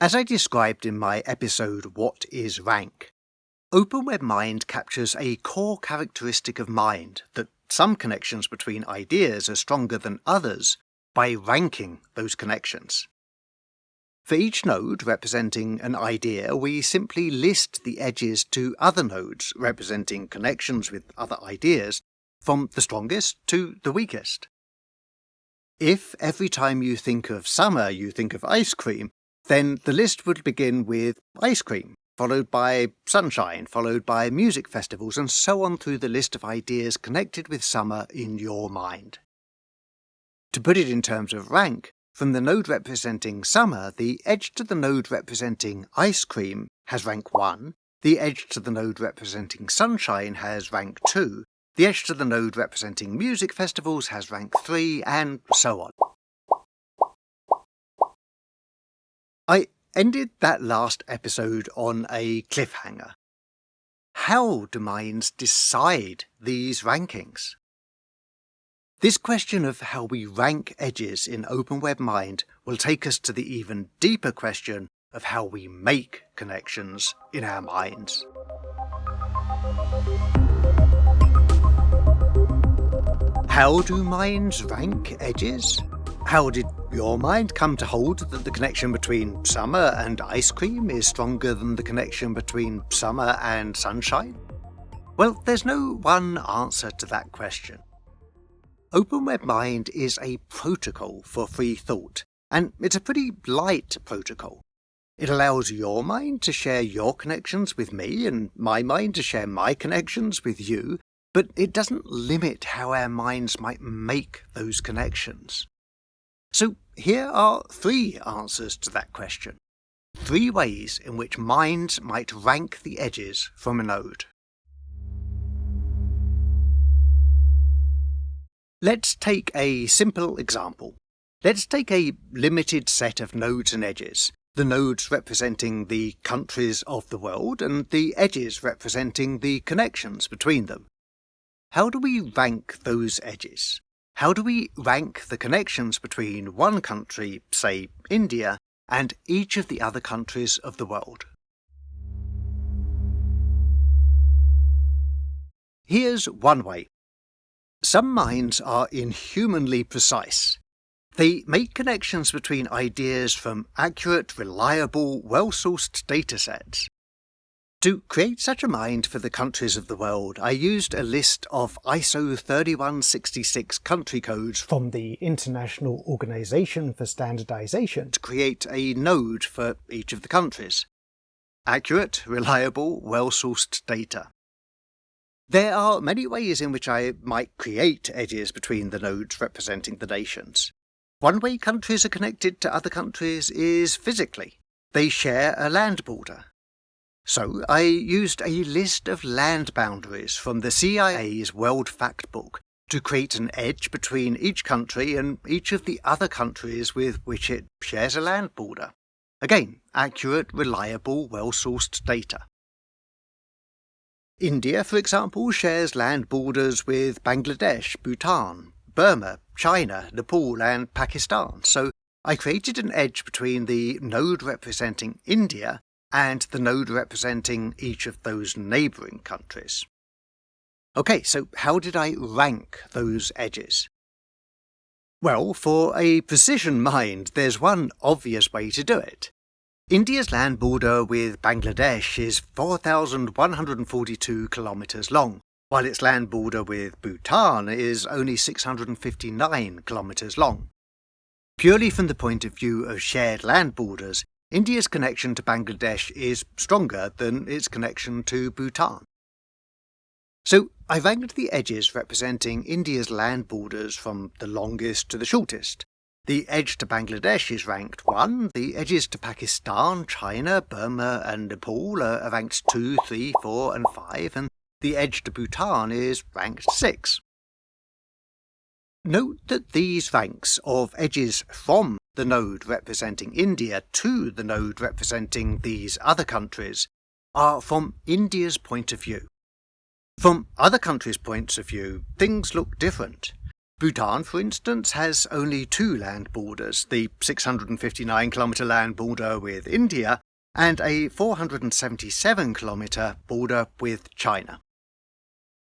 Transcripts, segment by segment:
As I described in my episode What is Rank, OpenWebMind captures a core characteristic of mind that some connections between ideas are stronger than others by ranking those connections. For each node representing an idea, we simply list the edges to other nodes representing connections with other ideas from the strongest to the weakest. If every time you think of summer you think of ice cream, then the list would begin with ice cream, followed by sunshine, followed by music festivals, and so on through the list of ideas connected with summer in your mind. To put it in terms of rank, from the node representing summer, the edge to the node representing ice cream has rank 1, the edge to the node representing sunshine has rank 2, the edge to the node representing music festivals has rank 3, and so on. I ended that last episode on a cliffhanger. How do minds decide these rankings? This question of how we rank edges in OpenWebMind will take us to the even deeper question of how we make connections in our minds. How do minds rank edges? How did your mind come to hold that the connection between summer and ice cream is stronger than the connection between summer and sunshine? Well, there's no one answer to that question. OpenWebMind is a protocol for free thought, and it's a pretty light protocol. It allows your mind to share your connections with me and my mind to share my connections with you, but it doesn't limit how our minds might make those connections. So here are 3 answers to that question. 3 ways in which minds might rank the edges from a node. Let's take a simple example. Let's take a limited set of nodes and edges, the nodes representing the countries of the world and the edges representing the connections between them. How do we rank those edges? How do we rank the connections between one country, say India, and each of the other countries of the world? Here's one way. Some minds are inhumanly precise. They make connections between ideas from accurate, reliable, well-sourced datasets. To create such a mind for the countries of the world, I used a list of ISO 3166 country codes from the International Organization for Standardization to create a node for each of the countries. Accurate, reliable, well-sourced data. There are many ways in which I might create edges between the nodes representing the nations. One way countries are connected to other countries is physically. They share a land border. So I used a list of land boundaries from the CIA's World Factbook to create an edge between each country and each of the other countries with which it shares a land border. Again, accurate, reliable, well-sourced data. India, for example, shares land borders with Bangladesh, Bhutan, Burma, China, Nepal and Pakistan, so I created an edge between the node representing India and the node representing each of those neighbouring countries. Okay, so how did I rank those edges? Well, for a precision mind, there's one obvious way to do it. India's land border with Bangladesh is 4,142 kilometres long, while its land border with Bhutan is only 659 kilometres long. Purely from the point of view of shared land borders, India's connection to Bangladesh is stronger than its connection to Bhutan. So I ranked the edges representing India's land borders from the longest to the shortest. The edge to Bangladesh is ranked 1, the edges to Pakistan, China, Burma and Nepal are ranked 2, 3, 4 and 5, and the edge to Bhutan is ranked 6. Note that these ranks of edges from the node representing India to the node representing these other countries are from India's point of view. From other countries' points of view, things look different. Bhutan, for instance, has only two land borders, the 659-kilometre land border with India and a 477-kilometre border with China.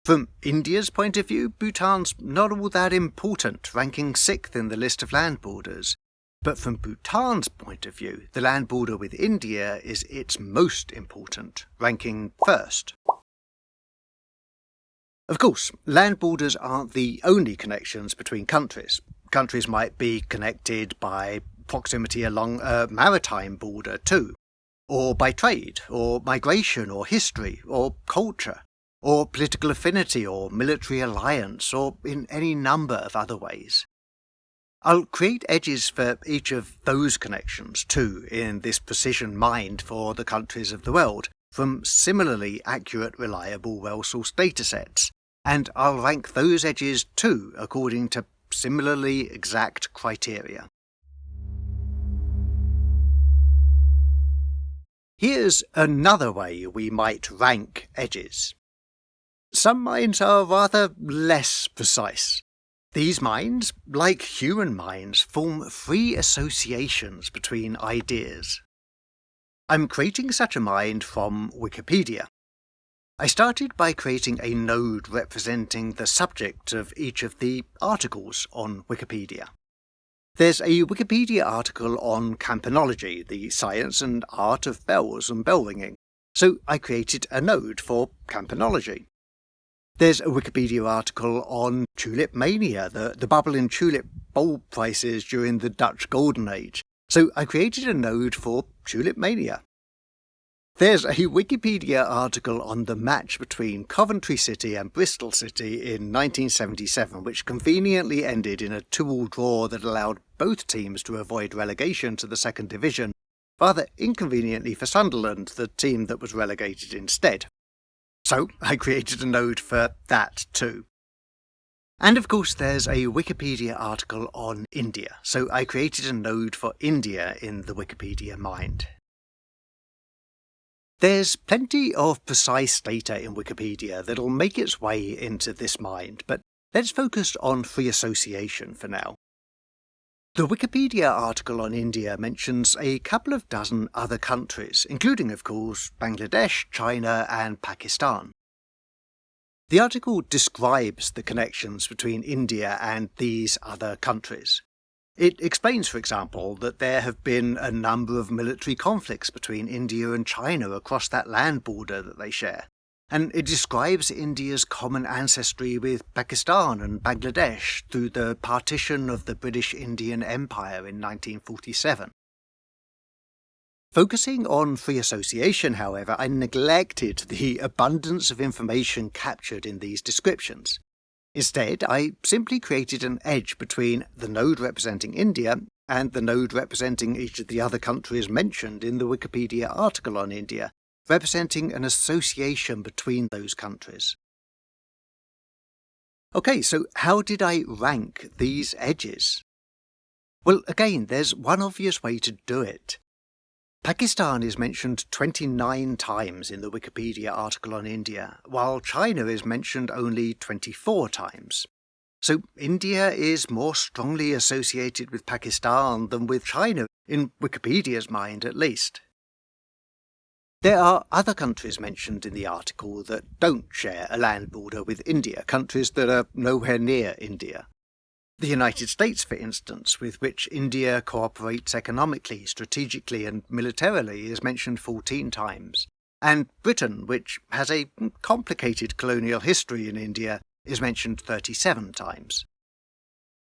From India's point of view, Bhutan's not all that important, ranking 6th in the list of land borders. But from Bhutan's point of view, the land border with India is its most important, ranking 1st. Of course, land borders aren't the only connections between countries. Countries might be connected by proximity along a maritime border too, or by trade, or migration, or history, or culture, or political affinity, or military alliance, or in any number of other ways. I'll create edges for each of those connections too in this precision mind for the countries of the world, from similarly accurate, reliable, well-sourced datasets, and I'll rank those edges too according to similarly exact criteria. Here's another way we might rank edges. Some minds are rather less precise. These minds, like human minds, form free associations between ideas. I'm creating such a mind from Wikipedia. I started by creating a node representing the subject of each of the articles on Wikipedia. There's a Wikipedia article on campanology, the science and art of bells and bell ringing, so I created a node for campanology. There's a Wikipedia article on tulip mania, the bubble in tulip bulb prices during the Dutch Golden Age, so I created a node for tulip mania. There's a Wikipedia article on the match between Coventry City and Bristol City in 1977, which conveniently ended in a 2-2 draw that allowed both teams to avoid relegation to the second division, rather inconveniently for Sunderland, the team that was relegated instead. So I created a node for that too. And of course there's a Wikipedia article on India, so I created a node for India in the Wikipedia mind. There's plenty of precise data in Wikipedia that'll make its way into this mind, but let's focus on free association for now. The Wikipedia article on India mentions a couple of dozen other countries, including, of course, Bangladesh, China, and Pakistan. The article describes the connections between India and these other countries. It explains, for example, that there have been a number of military conflicts between India and China across that land border that they share, and it describes India's common ancestry with Pakistan and Bangladesh through the partition of the British Indian Empire in 1947. Focusing on free association, however, I neglected the abundance of information captured in these descriptions. Instead, I simply created an edge between the node representing India and the node representing each of the other countries mentioned in the Wikipedia article on India, representing an association between those countries. Okay, so how did I rank these edges? Well, again, there's one obvious way to do it. Pakistan is mentioned 29 times in the Wikipedia article on India, while China is mentioned only 24 times. So India is more strongly associated with Pakistan than with China, in Wikipedia's mind at least. There are other countries mentioned in the article that don't share a land border with India, countries that are nowhere near India. The United States, for instance, with which India cooperates economically, strategically and militarily, is mentioned 14 times. And Britain, which has a complicated colonial history in India, is mentioned 37 times.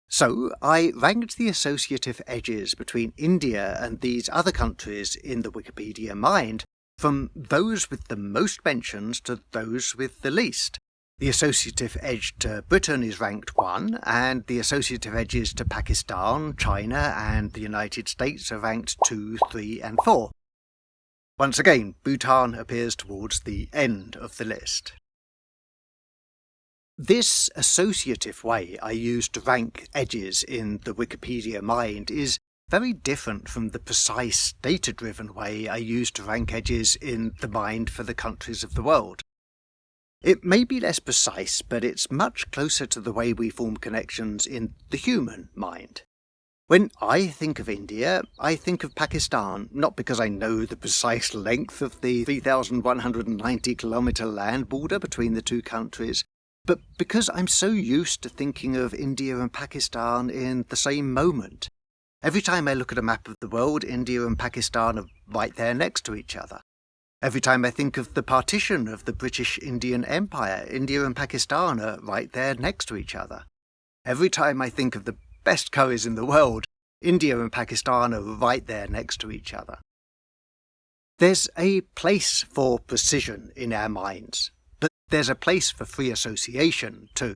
So I ranked the associative edges between India and these other countries in the Wikipedia mind from those with the most mentions to those with the least. The associative edge to Britain is ranked 1, and the associative edges to Pakistan, China, and the United States are ranked 2, 3, and 4. Once again, Bhutan appears towards the end of the list. This associative way I use to rank edges in the Wikipedia mind is very different from the precise data-driven way I use to rank edges in the mind for the countries of the world. It may be less precise, but it's much closer to the way we form connections in the human mind. When I think of India, I think of Pakistan, not because I know the precise length of the 3,190-kilometre land border between the two countries, but because I'm so used to thinking of India and Pakistan in the same moment. Every time I look at a map of the world, India and Pakistan are right there next to each other. Every time I think of the partition of the British Indian Empire, India and Pakistan are right there next to each other. Every time I think of the best curries in the world, India and Pakistan are right there next to each other. There's a place for precision in our minds, but there's a place for free association too.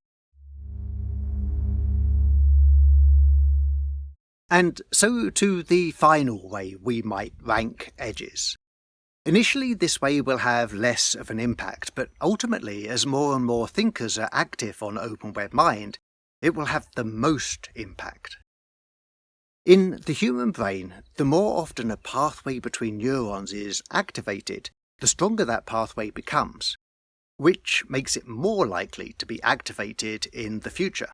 And so to the final way we might rank edges. Initially, this way will have less of an impact, but ultimately, as more and more thinkers are active on Open Web Mind, it will have the most impact. In the human brain, the more often a pathway between neurons is activated, the stronger that pathway becomes, which makes it more likely to be activated in the future.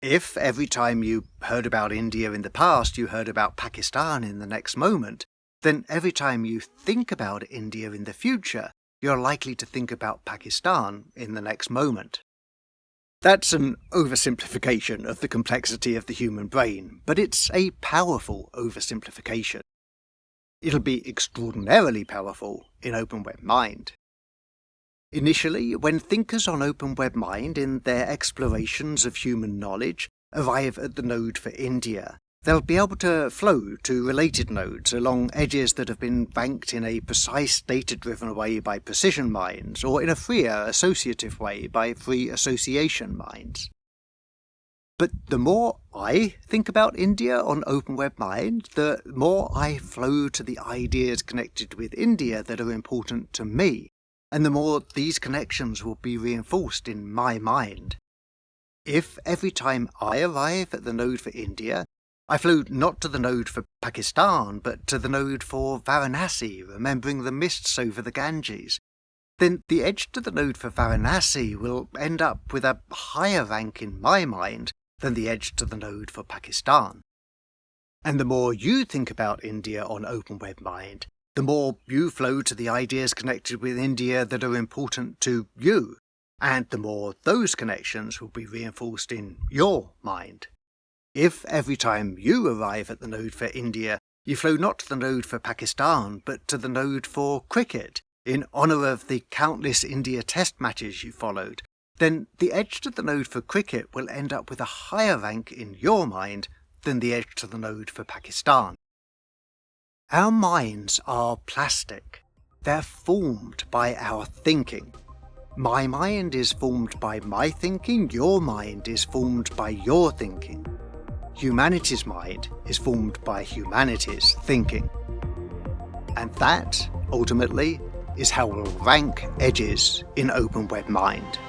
If every time you heard about India in the past you heard about Pakistan in the next moment, then every time you think about India in the future, you're likely to think about Pakistan in the next moment. That's an oversimplification of the complexity of the human brain, but it's a powerful oversimplification. It'll be extraordinarily powerful in Open Web Mind. Initially, when thinkers on Open Web Mind in their explorations of human knowledge arrive at the node for India, they'll be able to flow to related nodes along edges that have been banked in a precise data-driven way by precision minds, or in a freer associative way by free association minds. But the more I think about India on Open Web Mind, the more I flow to the ideas connected with India that are important to me, and the more these connections will be reinforced in my mind. If every time I arrive at the node for India, I flew not to the node for Pakistan, but to the node for Varanasi, remembering the mists over the Ganges, then the edge to the node for Varanasi will end up with a higher rank in my mind than the edge to the node for Pakistan. And the more you think about India on Open Web Mind, the more you flow to the ideas connected with India that are important to you, and the more those connections will be reinforced in your mind. If every time you arrive at the node for India, you flow not to the node for Pakistan, but to the node for cricket, in honour of the countless India test matches you followed, then the edge to the node for cricket will end up with a higher rank in your mind than the edge to the node for Pakistan. Our minds are plastic. They're formed by our thinking. My mind is formed by my thinking, your mind is formed by your thinking. Humanity's mind is formed by humanity's thinking. And that, ultimately, is how we'll rank edges in Open Web Mind.